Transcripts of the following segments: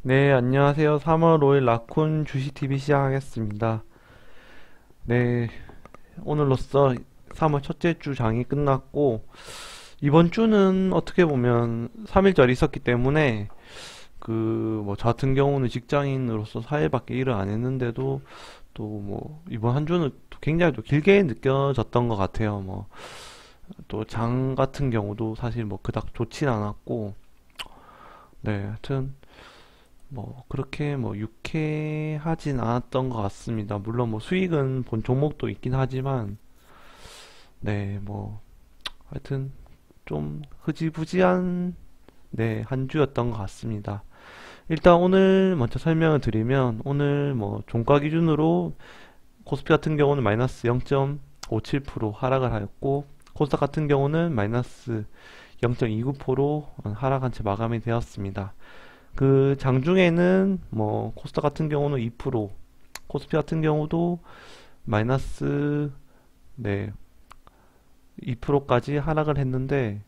네, 안녕하세요. 3월 5일 라쿤 주식TV 시작하겠습니다. 네, 오늘로써 3월 첫째 주 장이 끝났고, 이번 주는 어떻게 보면 3일절이 있었기 때문에, 저 같은 경우는 직장인으로서 4일밖에 일을 안 했는데도, 또 이번 한 주는 또 굉장히 또 길게 느껴졌던 것 같아요. 또 장 같은 경우도 사실 그닥 좋진 않았고, 네, 하여튼, 그렇게 유쾌하진 않았던 것 같습니다. 물론 수익은 본 종목도 있긴 하지만, 네, 하여튼 좀 흐지부지한, 네, 한 주였던 것 같습니다. 일단 오늘 먼저 설명을 드리면, 오늘 종가 기준으로 코스피 같은 경우는 마이너스 0.57% 하락을 하였고, 코스닥 같은 경우는 마이너스 0.29% 하락한 채 마감이 되었습니다. 그 장중에는 코스닥 같은 경우는 2%, 코스피 같은 경우도 마이너스 네 2%까지 하락을 했는데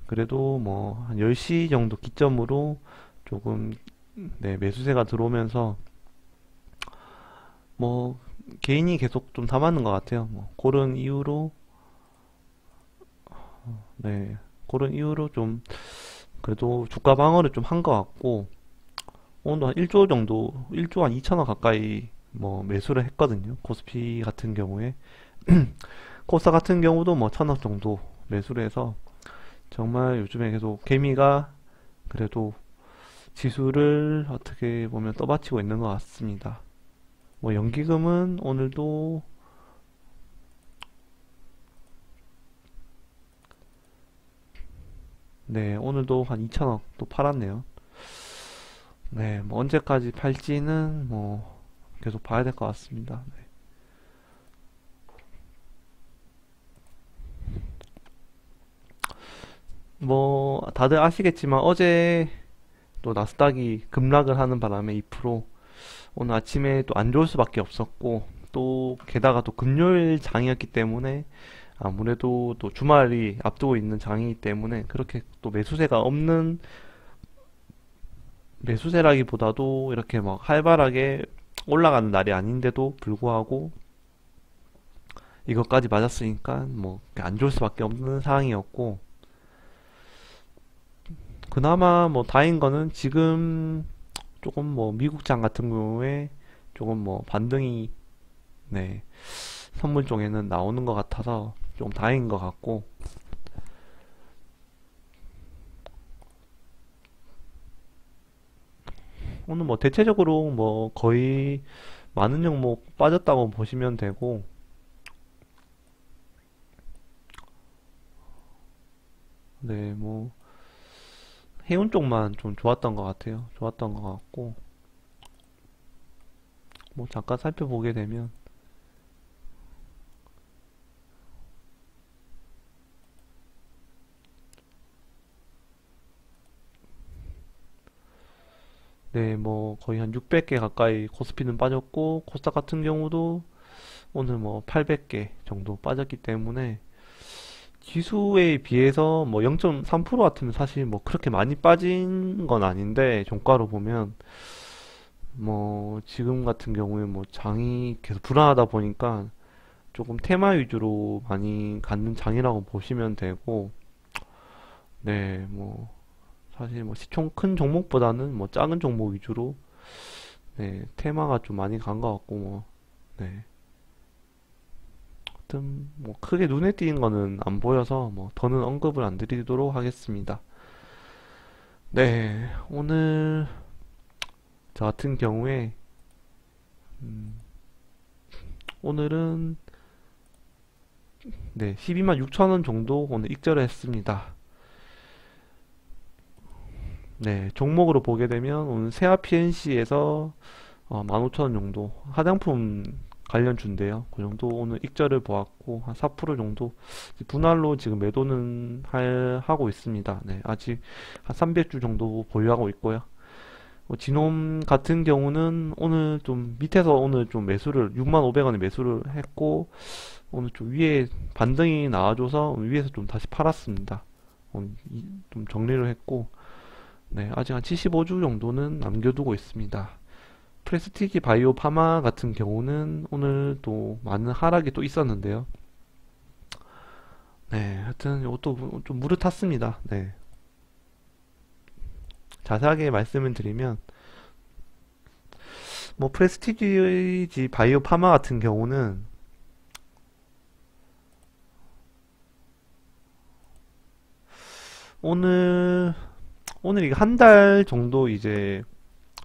그래도 한 10시 정도 기점으로 조금 네 매수세가 들어오면서 뭐 개인이 계속 좀 담았는 것 같아요. 그런 이유로 네 그런 이유로 좀 그래도 주가 방어를 좀 한 것 같고 오늘 한 1조 정도 1조 한 2천억 가까이 매수를 했거든요. 코스피 같은 경우에 코스닥 같은 경우도 1천억 정도 매수를 해서 정말 요즘에 계속 개미가 그래도 지수를 어떻게 보면 떠받치고 있는 것 같습니다. 연기금은 오늘도 네 오늘도 한 2천억 또 팔았네요. 네 언제까지 팔지는 계속 봐야 될 것 같습니다. 네. 다들 아시겠지만 어제 또 나스닥이 급락을 하는 바람에 2% 오늘 아침에 또 안 좋을 수밖에 없었고 또 게다가 또 금요일 장이었기 때문에 아무래도 또 주말이 앞두고 있는 장이기 때문에 그렇게 또 매수세가 없는 매수세라기보다도 이렇게 막 활발하게 올라가는 날이 아닌데도 불구하고 이것까지 맞았으니까 안 좋을 수밖에 없는 상황이었고 그나마 다행인 거는 지금 조금 미국장 같은 경우에 조금 반등이 네 선물 쪽에는 나오는 것 같아서 좀 다행인 것 같고 오늘 대체적으로 거의 많은 종목 빠졌다고 보시면 되고 네 해운 쪽만 좀 좋았던 것 같아요. 좋았던 것 같고 잠깐 살펴보게 되면 네 거의 한 600개 가까이 코스피는 빠졌고 코스닥 같은 경우도 오늘 800개 정도 빠졌기 때문에 지수에 비해서 0.3% 같으면 사실 그렇게 많이 빠진 건 아닌데 종가로 보면 지금 같은 경우에 장이 계속 불안하다 보니까 조금 테마 위주로 많이 갖는 장이라고 보시면 되고 네 사실 시총 큰 종목보다는 작은 종목 위주로 네 테마가 좀 많이 간 것 같고 네 하여튼 크게 눈에 띄는 거는 안 보여서 더는 언급을 안 드리도록 하겠습니다. 네 오늘 저 같은 경우에 음, 오늘은 네 12만 6천 원 정도 오늘 익절을 했습니다. 네 종목으로 보게 되면 오늘 세아 PNC에서 15,000원 정도 화장품 관련주인데요. 그 정도 오늘 익절을 보았고 한 4% 정도 분할로 지금 매도는 하고 있습니다. 네, 아직 한 300주 정도 보유하고 있고요. 진홈 같은 경우는 오늘 좀 밑에서 오늘 좀 매수를 65,000원에 매수를 했고 오늘 좀 위에 반등이 나와줘서 오늘 위에서 좀 다시 팔았습니다. 오늘 좀 정리를 했고 네, 아직 한 75주 정도는 남겨두고 있습니다. 프레스티지 바이오 파마 같은 경우는 오늘 또 많은 하락이 또 있었는데요. 네, 하여튼 이것도 좀 무르 탔습니다. 네. 자세하게 말씀을 드리면 뭐 프레스티지 바이오 파마 같은 경우는 오늘 이게 한 달 정도 이제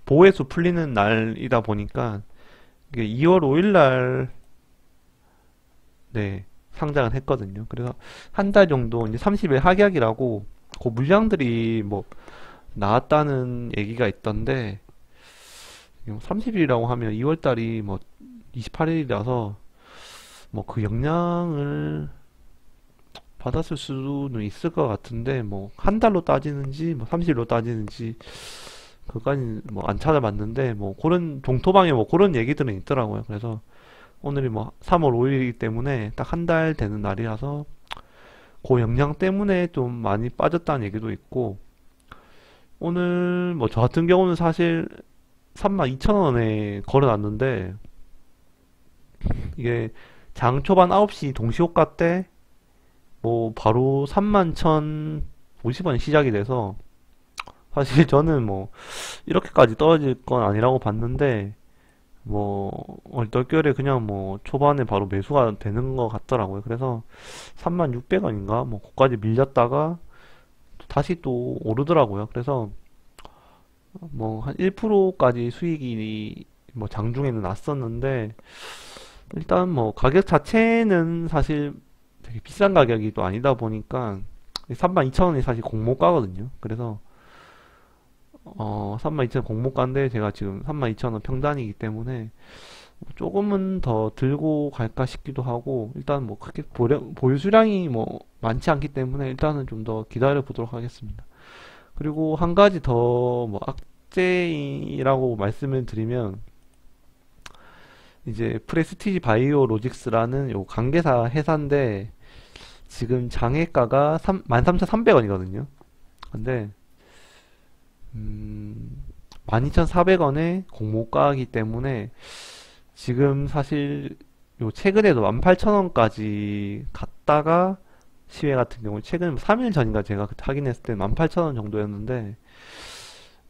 보호해수 풀리는 날이다 보니까 이게 2월 5일 날 네, 상장을 했거든요. 그래서 한 달 정도 이제 30일 하객이라고 그 물량들이 뭐 나왔다는 얘기가 있던데 30일이라고 하면 2월 달이 뭐 28일이라서 뭐 그 영향을 받았을 수는 있을 것 같은데 뭐 한 달로 따지는지 뭐 30일로 따지는지 그까지 뭐 안 찾아봤는데 뭐 그런 종토방에 뭐 그런 얘기들은 있더라고요. 그래서 오늘이 뭐 3월 5일이기 때문에 딱 한 달 되는 날이라서 그 영향 때문에 좀 많이 빠졌다는 얘기도 있고 오늘 뭐 저 같은 경우는 사실 32,000원에 걸어놨는데 이게 장 초반 9시 동시호가 때 뭐 바로 31,050원 시작이 돼서 사실 저는 뭐 이렇게까지 떨어질 건 아니라고 봤는데 뭐 얼떨결에 그냥 뭐 초반에 바로 매수가 되는 것 같더라고요. 그래서 36,000원인가 뭐 거기까지 밀렸다가 다시 또 오르더라고요. 그래서 뭐 한 1%까지 수익이 뭐 장중에는 났었는데 일단 뭐 가격 자체는 사실 되게 비싼 가격이 또 아니다 보니까 32,000원이 사실 공모가거든요. 그래서 32,000원 공모가인데 제가 지금 32,000원 평단이기 때문에 조금은 더 들고 갈까 싶기도 하고 일단 뭐 크게 보유 수량이 뭐 많지 않기 때문에 일단은 좀 더 기다려 보도록 하겠습니다. 그리고 한 가지 더 뭐 악재라고 말씀을 드리면 이제 프레스티지 바이오 로직스라는 요 관계사 회사인데 지금 장외가가 13,300원이거든요. 근데 12,400원에 공모가이기 때문에 지금 사실 요 최근에도 18,000원까지 갔다가 시외 같은 경우 최근 3일 전인가 제가 그때 확인했을 때 18,000원 정도였는데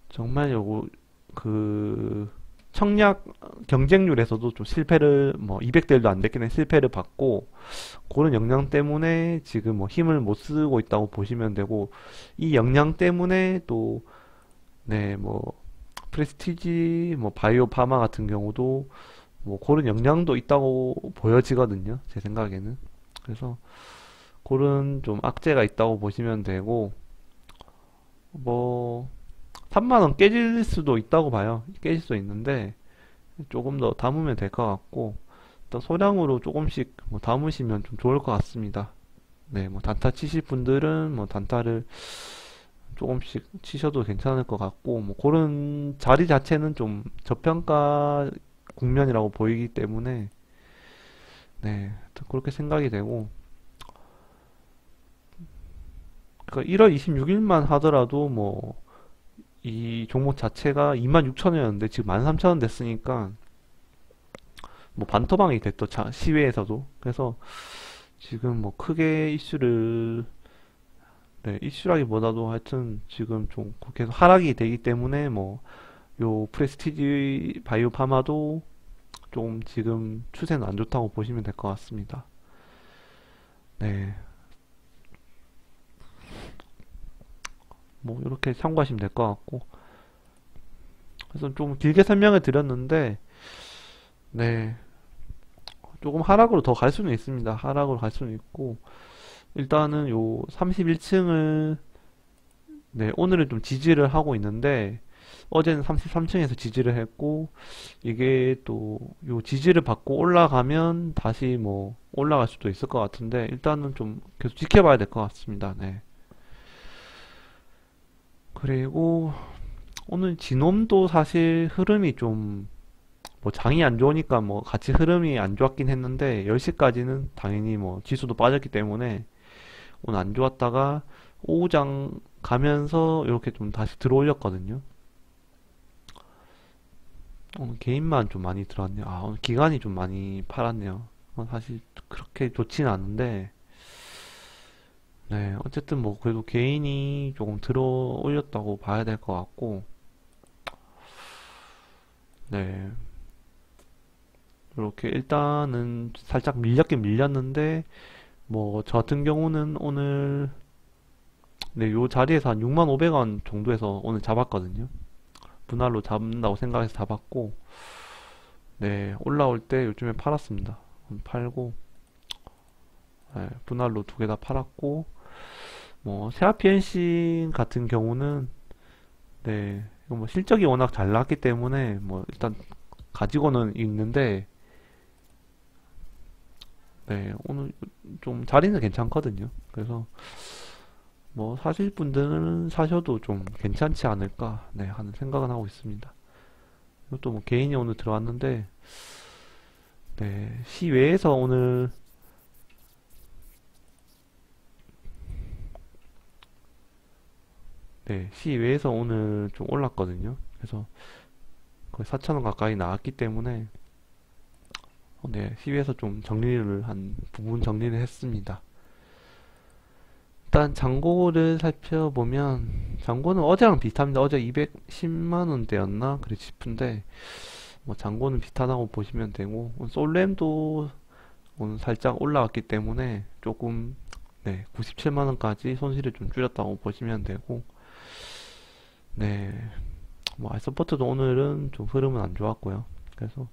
정말 요거 그 청약 경쟁률에서도 좀 실패를 뭐 200대 1도 안 됐긴 해 실패를 받고 그런 역량 때문에 지금 뭐 힘을 못 쓰고 있다고 보시면 되고 이 역량 때문에 또 네 뭐 프레스티지 뭐 바이오 파마 같은 경우도 뭐 그런 역량도 있다고 보여지거든요 제 생각에는. 그래서 그런 좀 악재가 있다고 보시면 되고 뭐 3만원 깨질 수도 있다고 봐요. 깨질 수도 있는데 조금 더 담으면 될 것 같고 또 소량으로 조금씩 뭐 담으시면 좀 좋을 것 같습니다. 네, 뭐 단타 치실 분들은 뭐 단타를 조금씩 치셔도 괜찮을 것 같고 뭐 그런 자리 자체는 좀 저평가 국면이라고 보이기 때문에 네, 그렇게 생각이 되고 그러니까 1월 26일만 하더라도 뭐 이 종목 자체가 26,000원이었는데 지금 13,000원 됐으니까 뭐 반토막이 됐죠. 시외에서도. 그래서 지금 뭐 크게 이슈를 네, 이슈라기보다도 하여튼 지금 좀 계속 하락이 되기 때문에 뭐 요 프레스티지 바이오 파마도 좀 지금 추세는 안 좋다고 보시면 될 것 같습니다. 네. 뭐 이렇게 참고하시면 될 것 같고 그래서 좀 길게 설명을 드렸는데 네 조금 하락으로 더 갈 수는 있습니다. 하락으로 갈 수는 있고 일단은 요 31층을 네 오늘은 좀 지지를 하고 있는데 어제는 33층에서 지지를 했고 이게 또 요 지지를 받고 올라가면 다시 뭐 올라갈 수도 있을 것 같은데 일단은 좀 계속 지켜봐야 될 것 같습니다. 네. 그리고 오늘 지놈도 사실 흐름이 좀 뭐 장이 안 좋으니까 뭐 같이 흐름이 안 좋았긴 했는데 10시까지는 당연히 뭐 지수도 빠졌기 때문에 오늘 안 좋았다가 오후장 가면서 이렇게 좀 다시 들어올렸거든요. 오늘 개인만 좀 많이 들어왔네요. 아, 오늘 기관이 좀 많이 팔았네요. 사실 그렇게 좋지는 않은데, 네, 어쨌든 뭐 그래도 개인이 조금 들어 올렸다고 봐야 될 것 같고, 네, 이렇게 일단은 살짝 밀렸긴 밀렸는데, 뭐 저 같은 경우는 오늘 네, 요 자리에서 한 65,000원 정도에서 오늘 잡았거든요. 분할로 잡는다고 생각해서 잡았고, 네, 올라올 때 요즘에 팔았습니다. 팔고, 네, 분할로 두 개 다 팔았고, 뭐 세아피엔신 같은 경우는 네, 이거 뭐 실적이 워낙 잘 나왔기 때문에 뭐 일단 가지고는 있는데, 네, 오늘 좀 자리는 괜찮거든요. 그래서 뭐 사실 분들은 사셔도 좀 괜찮지 않을까, 네, 하는 생각은 하고 있습니다. 이것도 뭐 개인이 오늘 들어왔는데, 네, 시외에서 오늘 네, 시외에서 오늘 좀 올랐거든요. 그래서 거의 4,000원 가까이 나왔기 때문에 네, 시외에서 좀 정리를 한 부분 정리를 했습니다. 일단 잔고를 살펴보면 잔고는 어제랑 비슷합니다. 어제 210만 원대였나 그래 싶은데 뭐 잔고는 비슷하다고 보시면 되고 솔램도 오늘 살짝 올라왔기 때문에 조금 네, 97만 원까지 손실을 좀 줄였다고 보시면 되고 네, 뭐 알서포트도 오늘은 좀 흐름은 안 좋았고요. 그래서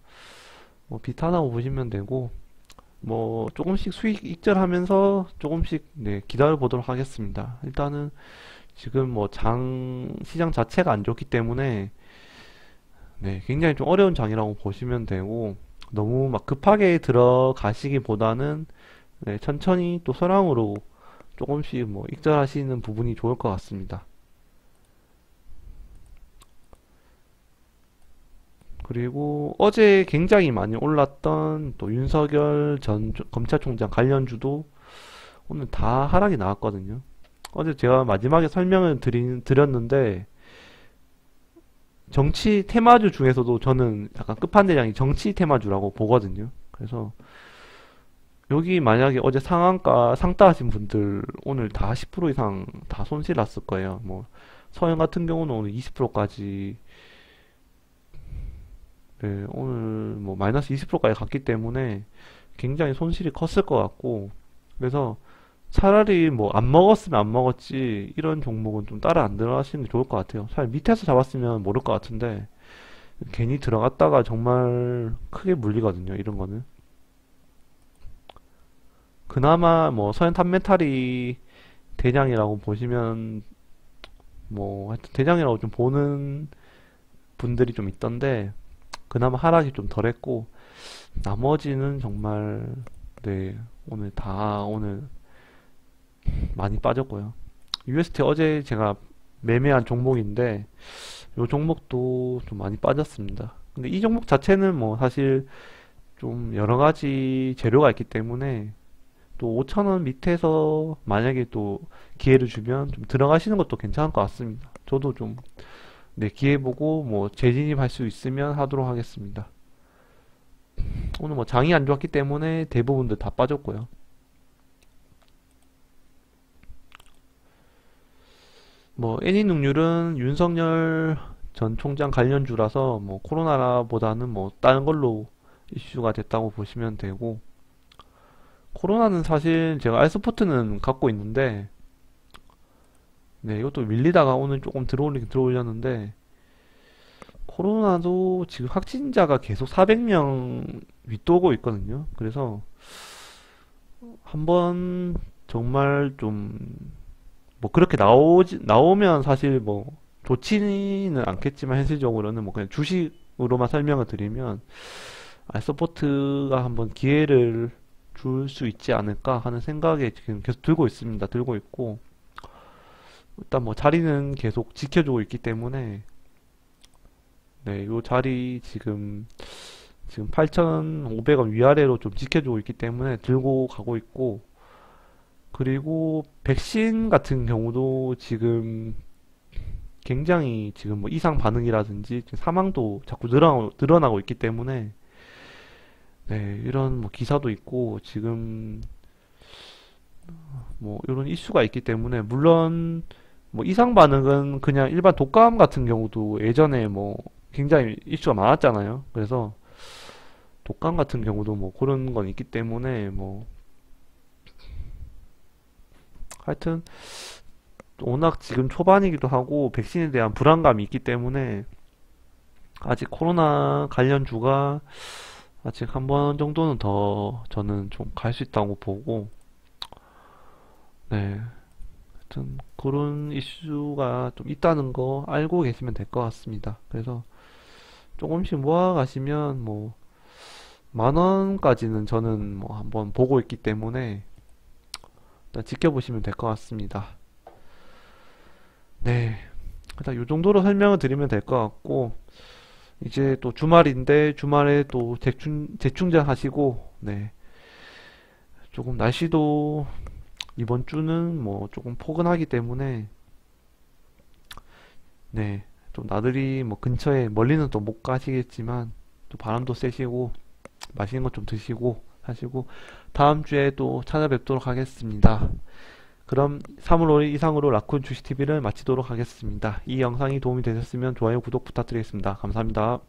뭐 비슷하다고 보시면 되고 뭐 조금씩 수익 익절하면서 조금씩 네, 기다려 보도록 하겠습니다. 일단은 지금 뭐 장 시장 자체가 안 좋기 때문에 네, 굉장히 좀 어려운 장이라고 보시면 되고 너무 막 급하게 들어가시기보다는 네, 천천히 또 소량으로 조금씩 뭐 익절하시는 부분이 좋을 것 같습니다. 그리고 어제 굉장히 많이 올랐던 또 윤석열 전 검찰총장 관련주도 오늘 다 하락이 나왔거든요. 어제 제가 마지막에 설명을 드렸는데 정치 테마주 중에서도 저는 약간 끝판대장이 정치 테마주라고 보거든요. 그래서 여기 만약에 어제 상한가 상따하신 분들 오늘 다 10% 이상 다 손실 났을 거예요. 뭐 서현 같은 경우는 오늘 20%까지 네, 오늘 뭐 마이너스 20%까지 갔기 때문에 굉장히 손실이 컸을 것 같고 그래서 차라리 뭐 안 먹었으면 안 먹었지 이런 종목은 좀 따라 안 들어가시는 게 좋을 것 같아요. 차라리 밑에서 잡았으면 모를 것 같은데 괜히 들어갔다가 정말 크게 물리거든요. 이런 거는. 그나마 뭐 서현 탑메탈이 대장이라고 보시면 뭐 하여튼 대장이라고 좀 보는 분들이 좀 있던데 그나마 하락이 좀 덜했고 나머지는 정말 네 오늘 다 오늘 많이 빠졌고요. UST 어제 제가 매매한 종목인데 이 종목도 좀 많이 빠졌습니다. 근데 이 종목 자체는 뭐 사실 좀 여러 가지 재료가 있기 때문에 또 5,000원 밑에서 만약에 또 기회를 주면 좀 들어가시는 것도 괜찮을 것 같습니다. 저도 좀 네, 기회 보고 뭐 재진입할 수 있으면 하도록 하겠습니다. 오늘 뭐 장이 안 좋았기 때문에 대부분들 다 빠졌고요. 뭐 애니능률은 윤석열 전 총장 관련주라서 뭐 코로나보다는 뭐 다른 걸로 이슈가 됐다고 보시면 되고 코로나는 사실 제가 알스포트는 갖고 있는데 네 이것도 밀리다가 오늘 조금 들어올리긴 들어올렸는데 코로나도 지금 확진자가 계속 400명 윗도고 있거든요. 그래서 한번 정말 좀 뭐 그렇게 나오면 사실 뭐 좋지는 않겠지만 현실적으로는 뭐 그냥 주식으로만 설명을 드리면 알서포트가 한번 기회를 줄 수 있지 않을까 하는 생각에 지금 계속 들고 있습니다. 들고 있고 일단 뭐 자리는 계속 지켜주고 있기 때문에 네, 요 자리 지금 8,500원 위아래로 좀 지켜주고 있기 때문에 들고 가고 있고 그리고 백신 같은 경우도 지금 굉장히 지금 뭐 이상 반응이라든지 지금 사망도 자꾸 늘어나고 있기 때문에 네, 이런 뭐 기사도 있고 지금 뭐 이런 이슈가 있기 때문에 물론 뭐 이상 반응은 그냥 일반 독감 같은 경우도 예전에 뭐 굉장히 이슈가 많았잖아요. 그래서 독감 같은 경우도 뭐 그런 건 있기 때문에 뭐 하여튼 워낙 지금 초반이기도 하고 백신에 대한 불안감이 있기 때문에 아직 코로나 관련주가 아직 한 번 정도는 더 저는 좀 갈 수 있다고 보고 네. 하여튼 그런 이슈가 좀 있다는 거 알고 계시면 될 것 같습니다. 그래서 조금씩 모아 가시면 뭐 만 원까지는 저는 뭐 한번 보고 있기 때문에 일단 지켜보시면 될 것 같습니다. 네. 일단 이 정도로 설명을 드리면 될 것 같고 이제 또 주말인데 주말에 또 재충전 하시고 네. 조금 날씨도 이번 주는 뭐 조금 포근하기 때문에 네. 좀 나들이 뭐 근처에 멀리는 또 못 가시겠지만 또 바람도 쐬시고 맛있는 것 좀 드시고 하시고 다음 주에 또 찾아뵙도록 하겠습니다. 그럼 3월 5일 이상으로 라쿤 주식TV를 마치도록 하겠습니다. 이 영상이 도움이 되셨으면 좋아요, 구독 부탁드리겠습니다. 감사합니다.